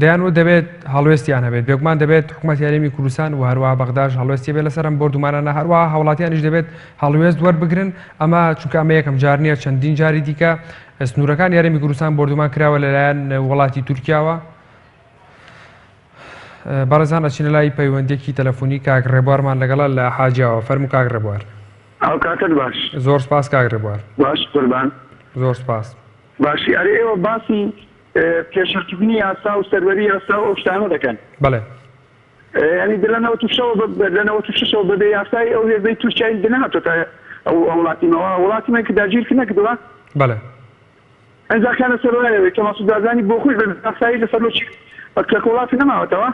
دەیانوە دەبێت هەڵوێستیان هەبێت بێگومان دەبێت حکوومەت یاریمی کوردستان و هەروەها بەغداش هەڵوێستی بێت لەسەرم بردومانانە هەروەها هاوڵاتیانیش دەبێت هەڵوێست وەربگرن ئەمە چونکە ئەمە یەکەم جار نییە چەندین جاری دیکە سنوورەکان یاریمی کوردستان بردومان کراوە لەلایەن وڵاتی تورکیاوە بەڕێزان ئەچینە لای پەیوەندێکی تەلەفۆنی کاک ڕێبوارمان لەگەڵا لە حاجیاوە فەرموو کاک ڕێبوار کاکەت باش زۆر سپاس کاک ڕێبوار باش قوربان زۆر سپاس باشی ئەرێ ئێوە باسی پێشکردنی یاسا و سەروەری یاسا و ئەو شتانە دەکەن بەڵێ ینی لەنەوە توشەوە بەبێ یاسای ئەو هێزەی تورکیای دەنهاتۆتە ئەو وڵاتیمەوە وڵاتیمە کە داگیرکە نەکردووە بەڵێ ئەنجاکانە سەرۆیەوەی کە مەسوودازانی بۆ خۆی بە یاسایی لەسەر لە وڵاتی نەماوەتەوە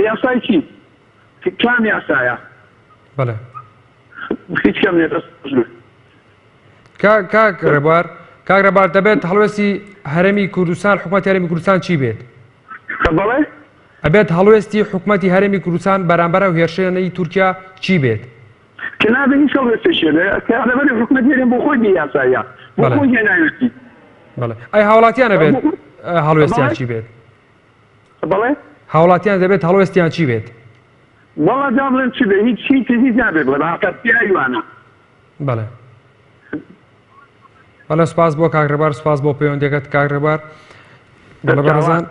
یاسای چی کام یاسایە بەڵێ هیچ کەم نێت کاک ڕێبوار دەبێت هەڵوێستی هەرێمی کوردستان حکوومەتی هەرێمی کوردستان چی بێت بەڵێ ئەبێت هەڵوێستی حکوومەتی هەرێمی کوردستان بەرامبەرە و هێرشێنەی تورکیا چی بێت کە نابێت هیچ هەڵوێستێکی لەبەر حکوومەت هێرێم بۆ خۆی یاسایە بۆ خۆی هێناوێتی بەڵێ ئەی هاوڵاتیان دەبێت هەڵوێستیان چی بێت بەڵێ هاوڵاتیان دەبێت هەڵوێستیان چی بێت وەڵا جا بڵێن چی بێت هیچ نابێت بڵێ هاکەتیایوانە بەڵێ بەڵێ سپاس بۆ کاک ڕێبوار سپاس بۆ پەیوەندیەکەت کاک ڕێبوار بەڵێ بەڕێزان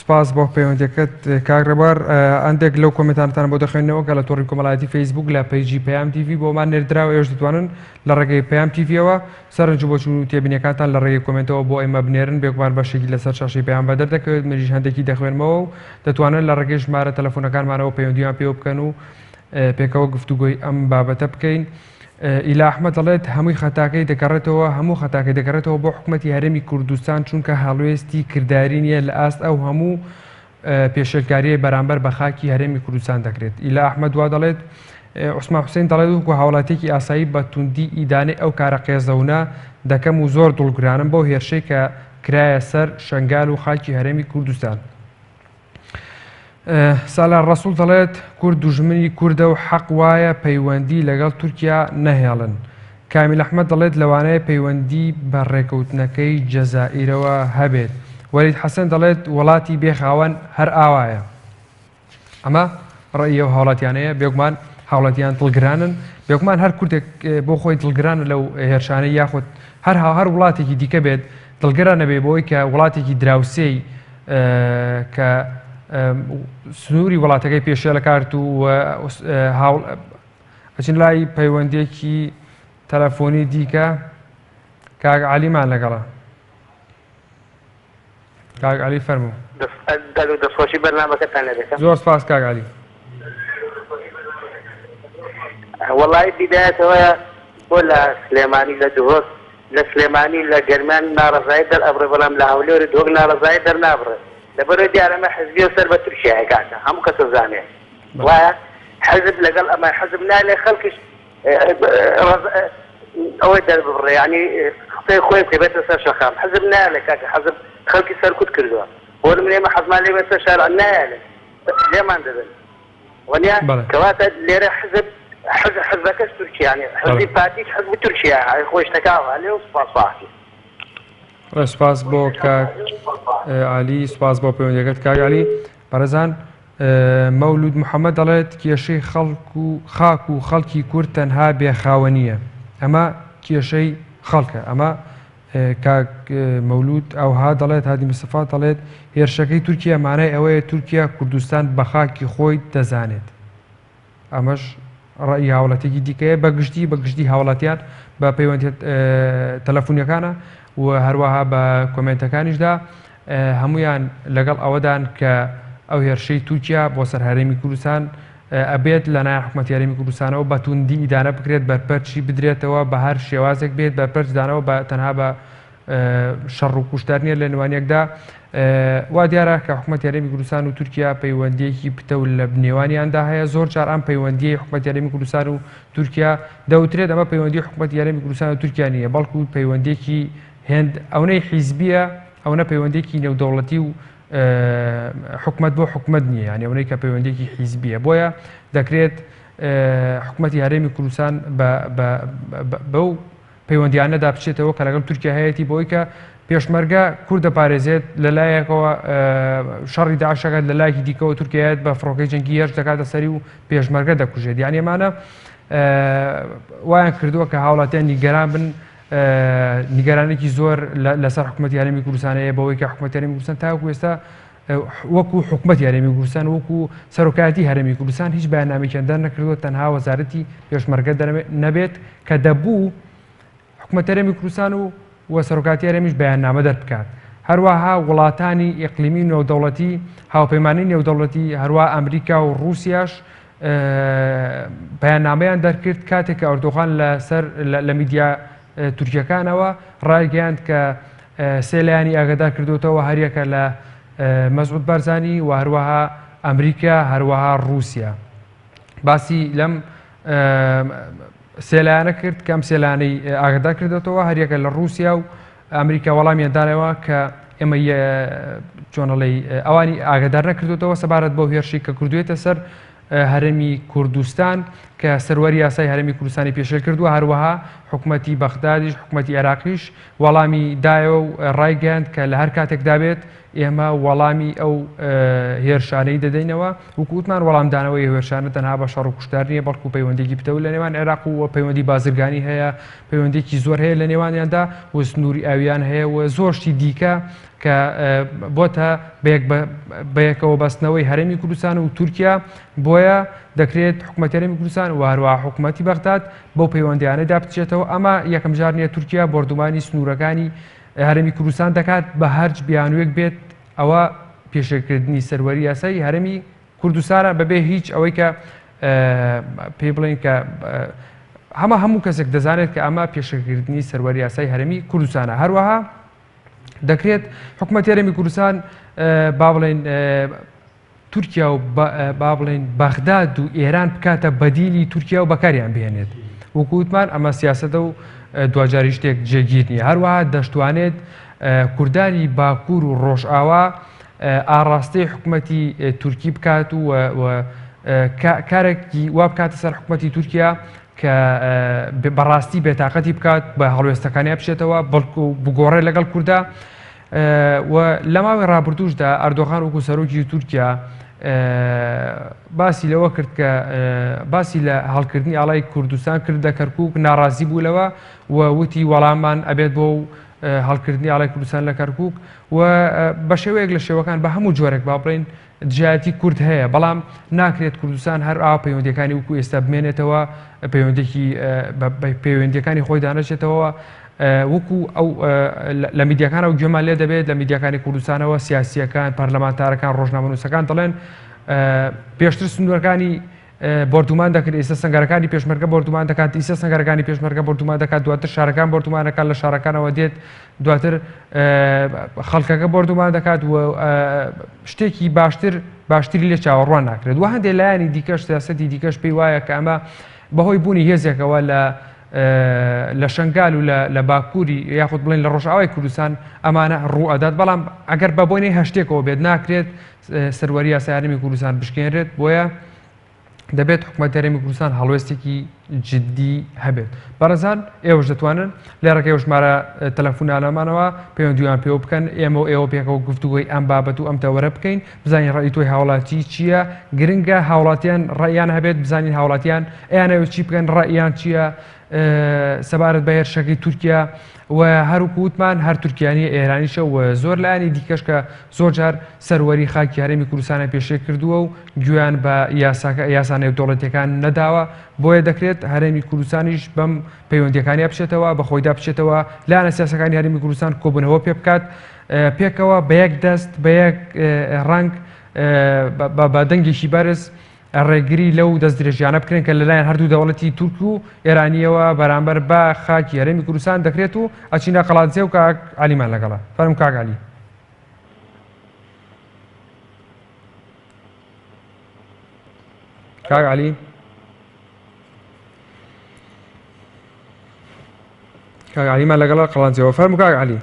سپاس بۆ پەیوەندیەکەت کاک ڕێبوار ئەندێک لەو کۆمنتانتان بۆ دەخوێنەوە کە لە تۆڕی کۆمەڵایەتی فەیسبوک لە پەیجی پەیام تیڤی بۆمان نێردراوە ئێوەش دەتوانن لە ڕێگەی پەیام تیڤیەوە سەرنج بۆ چوون و تێبینیەکانتان لە ڕێگەی کۆمنتەوە بۆ ئێمە بنێرن بێگومان بەشێکی لەسەر شاشەی پەیام بەدەر دەکەوێت منیش هەندێکی دەخوێنمەوە و دەتوانن لە ڕێگەی ژمارە تەلەفۆنەکانمانەوە پەیوەندیان پێ بکەن و پێکەوە گفتوگۆی ئەم بابەتە بکەین ئیلا ئەحمەد دەڵێت هەمووی خەتاکەی دەگەڕێتەوە هەموو خەتاکەی دەگەڕێتەوە بۆ حکوومەتی هەرێمی کوردستان چونکە هەڵوێستی کردداری نیە لە ئاست ئەو هەموو پێشێلکاریە بەرامبەر بە خاکی هەرێمی کوردستان دەکرێت. ئیلا ئەحمەد وا دەڵێت عوسمان حوسێن دەڵێت وەکو هاوڵاتێکی ئاسایی بە توندی ئیدانەی ئەو کارە قێزەونە دەکەم و زۆر دڵگرانم بۆ هێرشەی کە کرایە سەر شنگال و خاکی هەرێمی کوردستان. سالار ڕەسوول دەڵێت کورد دوژمنی کوردە و حەق وایە پەیوەندی لەگەڵ تورکیا نەهێڵن. کامیل ئەحمەد دەڵێت لەوانەیە پەیوەندی بە ڕێکەوتنەکەی جەزائیرەوە هەبێت. وەلید حەسەن دەڵێت وڵاتی بێخاوەن هەر ئاوایە. ئەمە ڕێیە و هاوڵاتیانەیە بێگومان هاوڵاتیان دڵگرانن بێگومان هەر کوردێک بۆ خۆی دڵگرانە لەو هێرشانەی یاخود هەر وڵاتێکی دیکە بێت دڵگرانە بێ بۆی کە وڵاتێکی دراوسێی کە سنووری وڵاتەکەی پێشێلە کارت و ئەچین لای پەیوەندێکی تەلەفۆنی دیکە کاک عەلیمان لەگەڵە. کاک عەلی فەرموو. دەستخۆشی بەرنامەکەتان لەبێت. زۆر سپاس کاک عەلی. وەڵای بیدایەتەوە بۆ لە سلێمانی لە دهۆست لە سلێمانی لە گەرمان ناڕەزایی دەرئەبڕێ بەڵام لە هەولێری دۆک ناڕەزایی دەرنابڕێت. لەبەرەوەی دیارەمە حزبی و سەر بە تورکیای کاتە هەموو کەسە زانێ وایە حزب لەگەڵ ئەمە حزب نالێ خەڵکیش ئەوەی دەربڕێ ینی قسەی خۆی پێبێتە سەر شەخام حزب نالێ کاکە حزب خەڵکی سەرکوت کردووە بۆ منێمە حەزمان لێ بێتە شارع نایالێ لێمان دەبن وەنیا کەواتە لێرە حزبەکەش تورکیا ینی حزبی پارتیش حزب تورکیا خۆی شتەکاوە لێ و سوپاسپاسی. سپاس بۆ کاک عەلی سپاس بۆ پەیوەندیەکەت کاک عەلی. بەڕێزان مەولود محەممەد دەڵێت کێشەی خاک و خەڵکی کورد تەنها بێخاوەنیە ئەمە کێشەی خەڵکە ئەمە کاک مەولود ئەوها دەڵێت هادی مستەفا دەڵێت هێرشەکەی تورکیا مانای ئەوەیە تورکیا کوردستان بە خاکی خۆی دەزانێت. ئەمەش ڕێی هاوڵاتێکی دیکەیە بەگشتی هاوڵاتیان بە پەیوەندی تەلەفۆنیەکانە و هەروەها بە کۆمنتەکانیشدا هەمویان لەگەڵ ئەوەدان کە ئەو هێرشەی تورکیا بۆ سەر هەرێمی کوردستان ئەبێت لە نایە حکوومەتی هەرێمی کوردستانەوە بە توندی ئیدانە بکرێت بەرپەرچی بدرێتەوە بە هەر شێوازێک بێت بەرپەرچدانەوە بە تەنها بە شەڕ و کوشتار نیە لە نێوانیەکدا. وا دیارە کە حکوومەتی هەرێمی کوردستان و تورکیا پەیوەندیەکی پتە و لە بنێوانیاندا هەیە زۆر جار ئەم پەیوەندیی حکوومەتی هەرێمی کوردستان و تورکیا دەوترێت ئەمە پەیوەندی حکوومەتی هەرێمی کوردستان و تورکیا نیە بەڵکو پەیوەندیەکی هێند ئەوەی حیزبیە ئەوە پەیوەندێکی نێودەوڵەتی و حکومت بۆ حکومت نییە ینی ئەوەی کە پەیوەندێکی حیزبیە بۆیە دەکرێت حکوومەتی هەرێمی کوردستان بەو پەیوەندیانەدا بچێتەوە کە لەگەڵ تورکیا هەیەی بۆی کە پێشمەرگە کورد دەپارێزێت لەلایەکەوە شەڕی داعشەکەات لە لایەکی دیکەوە تورکیایەت بە فڕۆکەی جەنگی هێرش دەکاتە سەری و پێشمەرگە دەکوژێت. یانی ئەمانە وایان کردووە کە هاوڵاتیان نیگەران بن نیگەرانێکی زۆر لەسەر حکوومەتی هەرێمی کوردستانەیە بەوەی کە حکوومەتی هەرێمی کوردستان تاوەکو ئێستا وەکو حکوومەتی هەرێمی کوردستان وەکو سەرۆکایەتی هەرێمی کوردستان هیچ بەیاننامێکیاندان نەکردووە تەنها وەزارەتی پێشمەرگە نەبێت کە دەبوو حکوومەتی هەرێمی کوردستان و سەرۆکاتی هەرێمیش بەیاننامە دەربکات. هەروەها وڵاتانی ئیقلیمی نێودەوڵەتی هاوپەیمانەی نێودەوڵەتی هەروە ئەمریکا و ڕووسیاش بەیاننامەیان دەرکرد کاتێک کە ئەردۆغان لەسەر لە میدیا تورکیەکانەوە ڕایگەیاند کە سێلایانی ئاگادار کردوتەوە هەریەکە لە مەسعود بارزانی و هەروەها ئەمریکا هەروەها ڕووسیا باسی لەم سێلایانە کرد کەم سێلانەی ئاگادار کردێتەوە هەریەکە لە ڕووسیا و ئەمریکا وەڵامیاندانەوە کە ئێمە چۆنەڵی ئەوانی ئاگادار نەکردوتەوە سەبارەت بۆ هێرشی کە کردوێتە سەر هەرێمی کوردستان کە سەروەری یاسای هەرێمی کوردستانی پێشێل کردووە هەروەها حکوومەتی بەغدادیش حکوومەتی عێراقیش وەڵامی دایەوە و ڕایگەیاند کە لە هەر کاتێکدا بێت ئێمە وەڵامی ئەو هێرشانەی دەدەینەوە وکووتمان وەڵامدانەوەی هێرشانە تەنها بە شەڕ و کوشتار نیە بەڵکو پەیوەندێکی پتە لە نێوان عێراق و پەیوەندی بازرگانی هەیە پەیوەندێکی زۆر هەیە لە نێوانیاندا و سنووری ئاویان هەیە و زۆرشتی دیکە کە بۆتە بەیەکەوە بەستنەوەی هەرێمی کوردستان و تورکیا بۆیە دەکرێت حکوومەتی هەرێمی کوردستان و هەروەها حکوومەتی بەغداد بەو پەیوەندیانەدا بچێتەوە ئەمە یەکەم جار نیە تورکیا بردومانی سنوورەکانی هەرێمی کوردستان دەکات بە هەرج بیانوێک بێت ئەوە پێشێلکردنی سەروەری یاسایی هەرێمی کوردستانە بەبێ هیچ ئەوەی کە پێ بڵێن کە هەموو کەسێک دەزانێت کە ئەمە پێشەکردنی سەروەری یاسای هەرێمی کوردستانە. هەروەها دەکرێت حکوومەتی هەرێمی کوردستان با بڵێن تورکیا و با بڵێن بەغداد و ئێران بکاتە بەدیلی تورکیا و بەکاریان بهێنێت. وەکووتمان ئەمە سیاسەتە و دوجاری شتێک جێگیر نیە. هەروەها دەشتوانێت کوردانی باکوور و ڕۆژئاوا ئاڕاستەی حکوومەتی تورکی بکات و کارێکی وا بکاتە سەر حکوومەتی تورکیا کە بەڕاستی بێتاقەتی بکات بە هەڵوێستەکانی بچێتەوە بەڵکو بگۆڕێ لەگەڵ کووردا. و لە ماوەی ڕابردووشدا ئەردۆغان وەکو سەرۆکی تورکیا باسی لەوە کرد کە باسی لە هەڵکردنی ئاڵای کوردستان کرد لە کەرکووک ناڕازی بوو لەوە و وتی وەڵاممان ئەبێت بۆ هەڵکردنی ئاڵای کوردستان لە کەرکووک و بە شێوەیەک لە شێوەکان بە هەموو جۆرێک با بڵێن دژایەتی کورد هەیە، بەڵام ناکرێت کوردستان هەر ئاوا پەیوەندیەکانی وەکو ئێستا بمێنێتەوە پەیوەندیەکانی خۆی دانەچێتەوە وەکو ئەو لە میدیاکانە و گوێمان لێ دەبێت لە میدیاکانی کوردستانەوە سیاسیەکان پەرلەمانتارەکان ڕۆژنامەنووسەکان دەڵێن پێشتر سنوورەکانی بردومان دەکرێت ئێستا سەنگەرەکانی پێشمەرگە بردومان دەکات ئێستا سەنگەرەکانی پێشمەرگە بردومان دەکات دواتر شارەکان بردومانەکان لە شارەکانەوە دێت دواتر خەڵکەکە بردومان دەکات و شتێکی باشتری لێ چاوەڕوان ناکرێت و هەندێک لایەنی دیکەش سیاسەتی دیکەش پێی وایە کە ئەمە بەهۆی بوونی هێزێکەوە لە شنگال و لە باکووری یاخود بڵێن لە ڕۆژئاوای کوردستان ئەمانە ڕوو ئەدات، بەڵام ئەگەر بە بۆنەی هەشتێکەوە بێت ناکرێت سەروەری یاسای هەرێمی کوردستان بشکێنرێت. بۆیە دەبێت حکوومەتی هەرێمی کوردستان هەڵوێستێکی جددی هەبێت. بەڕێزان ئێوەش دەتوانن لێرەکە ئێوە ژمارە تەلەفۆنالەمانەوە پەیوەندیان پێوە بکەن، ئێمە و ئێوە پێکەوە گفتوگۆی ئەم بابەت و ئەم تەوەرە بکەین، بزانین ڕێی تۆی هاوڵاتی چییە، گرنگە هاوڵاتیان ڕێیان هەبێت، بزانین هاوڵاتیان ئەیانەوە چی بکەن، ڕێیان چییە سەبارەت بە هێرشەکەی تورکیا و هەروکو وتمان هەر تورکیانی ئێرانیشە و زۆر لایانی دیکەش کە زۆر جار سەروەری خاکی هەرێمی کوردستانە پێشێ کردووە و گویان بە یاسا نێودەوڵەتیەکان نەداوە. بۆیە دەکرێت هەرێمی کوردستانیش بەم پەیوەندیەکانی بچێتەوە بە خۆیدا بچێتەوە لایەنە سیاسەکانی هەرێمی کوردستان کۆبوونەوە پێ بکات پێکەوە بە یەک دەست بە یەک ڕنگ بە دەنگێکی بەرز ڕێگری لەو دەست درێژیانە بکرێن کە لەلایەن هەردوو دەوڵەتی تورک و ئێرانیەوە بەرامبەر بە خاکی هەرێمی کوردستان دەکرێت و ئەچینە قەڵاتجێ و کاک عەلیمان لەگەڵە. فەرموو کاک عەلی. کاک عەلی کاک عەلیمان لەگەڵە قەڵاتجێەوە. فەرموو کاک عەلی.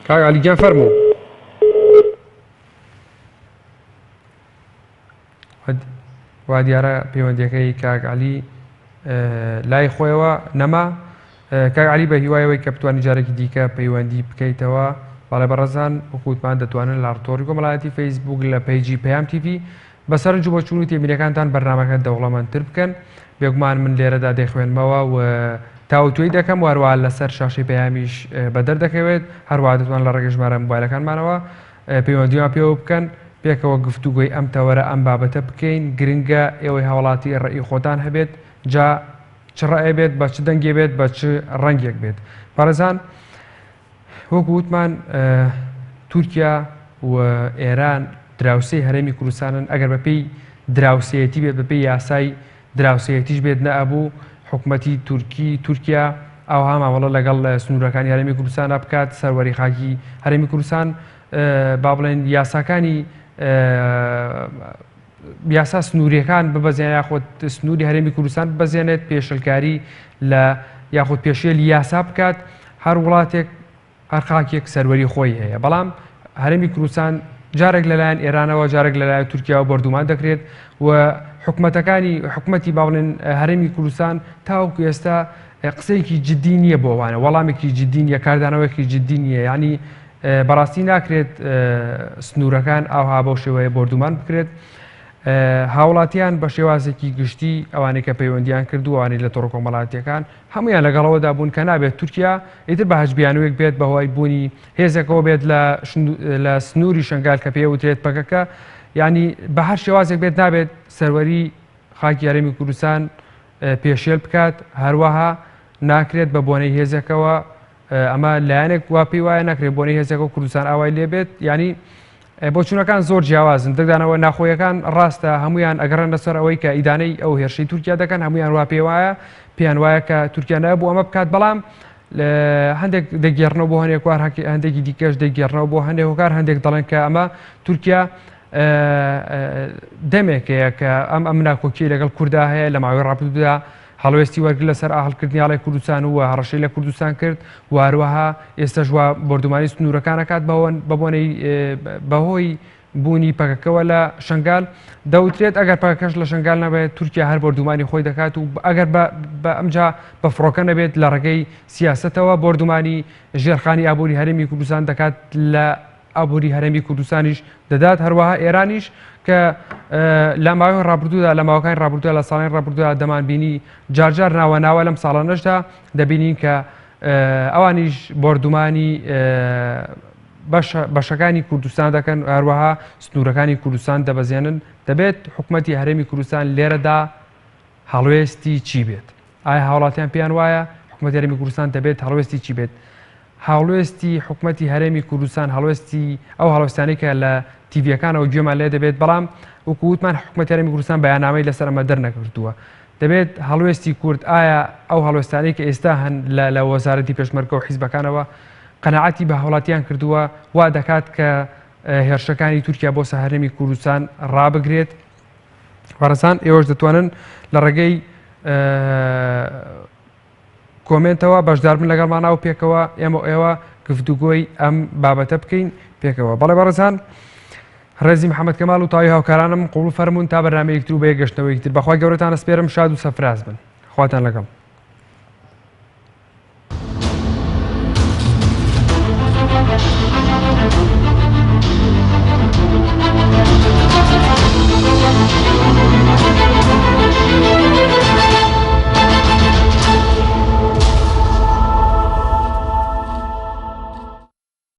کاک عەلی گیان فەرموو. وا دیارە پەیوەندیەکەی کاک عەلی لای خۆیەوە نەما. کاک عەلی بە هیوایەوەی کە بتوانانی جارێکی دیکە پەیوەندی بکەیتەوە. باڵێ بەڕێزان وەکووتمان دەتوانن لە ڕتۆری کۆمەڵایەتی فەیسبوک لە پەیجی پەیام تیڤی بەسەرنج و بۆچوون و تێبینیەکانتان بەرنامەکە دەوڵەمەندتر بکەن. بێگومان من لێرەدا دەیخوێنمەوە و تاوتوێی دەکەم وهروە لەسەر شاشەی پەیامیش بەدەردەکەوێت، هەروە دەتوان لە ڕێگەی ژمارە موبایلەکانمانەوە پەیوەندیمان پێوە بکەن پێکەوە گفتوگۆی ئەم تەوەرە ئەم بابەتە بکەین. گرنگە ئێوەی هاوڵاتی ڕێی خۆتان هەبێت، جا چ ڕێی بێت، بە چ دەنگێ بێت، بە چ ڕەنگێک بێت. بەڕێزان وەکو وتمان تورکیا و ئێران دراوسەی هەرێمی کوردستانن. ئەگەر بەپێی دراوسەیەتی بێت، بەپێی یاسای دراوسەیەتیش بێت نەئەبوو حکوومەتی تورکیا ئەوها مامەڵە لەگەڵ سنوورەکانی هەرێمی کوردستان بکات سەروەری خاکی هەرێمی کوردستان با بڵێن یاساکانی یاسا سنووریەکان ببەزێنێت یاخود سنووری هەرێمی کوردستان ببەزێنێت پێشەلکاری لە یاخود پێشێلی یاسا بکات. هەر وڵاتێک هەر خاکێک سەروەری خۆی هەیە، بەڵام هەرێمی کوردستان جارێک لەلایەن ئێرانەوە جارێک لەلایەن تورکیاوە بەردومان دەکرێت و حکوومەتی با بڵێن هەرێمی کوردستان تاوەکو ئێستا قسەیەکی جددی نییە بۆ ئەوانە، وەڵامێکی جددی نییە، کاردانەوەیەکی جددی نییە. ینی بەڕاستی ناکرێت سنوورەکان ئاوها بەو شێوەیە بردومان بکرێت. هاوڵاتیان بە شێوازێکی گشتی ئەوانەی کە پەیوەندیان کردو ئەوانەی لە تۆڕە کۆمەڵاتیەکان هەمویان لەگەڵەوەدا بوون کە نابێت تورکیا ئیتر بە هەجبیانوێک بێت بەهۆی بوونی هێزێکەوە بێت لە سنووری شنگال کە پێوترێت پەکەکە، ینی بە هەر شێوازێک بێت نابێت سەروەری خاکی هەرێمی کوردستان پێشێل بکات. هەروەها ناکرێت بە بۆنەی هێزەکەوە ئەمە لایەنێک وا پێی وایە ناکرێت بۆنەی هێزەکە و کوردستان ئاوای لێبێت. ینی بۆچوونەکان زۆر جیاوازن دەگدانەوە ناخۆیەکان ڕاستە هەمویان ئەگەڕێن لەسەر ئەوەی کە ئیدانەی ئەو هێرشەی تورکیا دەکەن هەمویان وا پێ وایە پێیان وایە کە تورکیا نەبوو ئەمە بکات بەڵام هەندێک دەگێڕنەوە بۆ هەندێک وار هەندێکی دیکەش دەگێڕنەوە بۆ هەندێک هۆکار هەندێک دەڵێن کە ئەمە تورکیا دەمێکەیە کە ئەم ناکۆکی لەگەڵ کووردا هەیە لە ماوەی ڕابردوودا هەڵوێستی وەرگرت لەسەر ئاهەڵکردنیاڵی کوردستان و هەڕەشەی لە کوردستان کرد واروەها ئێستاژ وا بردومانی سنوورەکانەکات بە بۆنەی بەهۆی بوونی پەکەکەوە لە شنگال دەوترێت ئەگەر پەکەکەش لە شنگال نەبێت تورکیا هەر بردومانی خۆی دەکات و ئەگەر ئەمجا بە فڕۆکە نەبێت لە ڕێگەی سیاسەتەوە بردومانی ژێرخانی ئابووری هەرێمی کوردستان دەکات لە ئابووری هەرێمی کوردستانیش دەدات هەروەها ئێرانیش کە لە ماوەی ڕابردوودا لە ماوەکانی ڕابردوودا لە ساڵی ڕابردوودا دەمانبینی جارجار ناوە لەم ساڵانەشدا دەبینین کە ئەوانیش بردومانی بەشەکانی کوردستان دەکەن هەروەها سنوورەکانی کوردستان دەبەزێنن دەبێت حکوومەتی هەرێمی کوردستان لێرەدا هەڵوێستی چی بێت ئایا هاوڵاتیان پێیان وایە حکوومەتی هەرێمی کوردستان دەبێت هەڵوێستی چی بێت هاوڵێستی حکوومەتی هەرێمی کوردستان هەڵوێستی ئەو هەڵوێستانی کە لە تیڤەکانەوە گوێمان لێ دەبێت بەڵام وکووتمان حکوومەتی هەرێمی کوردستان بەیاننامەی لەسەر ئەمە دەرنەکردووە دەبێت هەڵوێستی کورد ئایا ئەو هەڵوێستانی کە ئێستا هەن لە وەزارەتی پێشمەرگە و حیزبەکانەوە قەناعەتی بە هەوڵاتیان کردووە وا دەکات کە هێرشەکانی تورکیا بۆ هەرێمی کوردستان ڕابگرێت وارەسان ئێوەش دەتوانن لە ڕێگەی کۆمنتەوە بەشدار بن لەگەڵمانەوە پێکەوە ئێوە گفتوگۆی ئەم بابەتە بکەین پێکەوە بەڵێ بەڕێزان ڕێزی محەممەد کەماڵ و تاوی هاوکارانم قوڵ فەرمونون تا بەرنامەیەکتر و بە یەکگەشتنەوەیەکتر بەخوای گەورەتان ئەسپێرم شاد و سەفراز بن خواتان لەگەڵ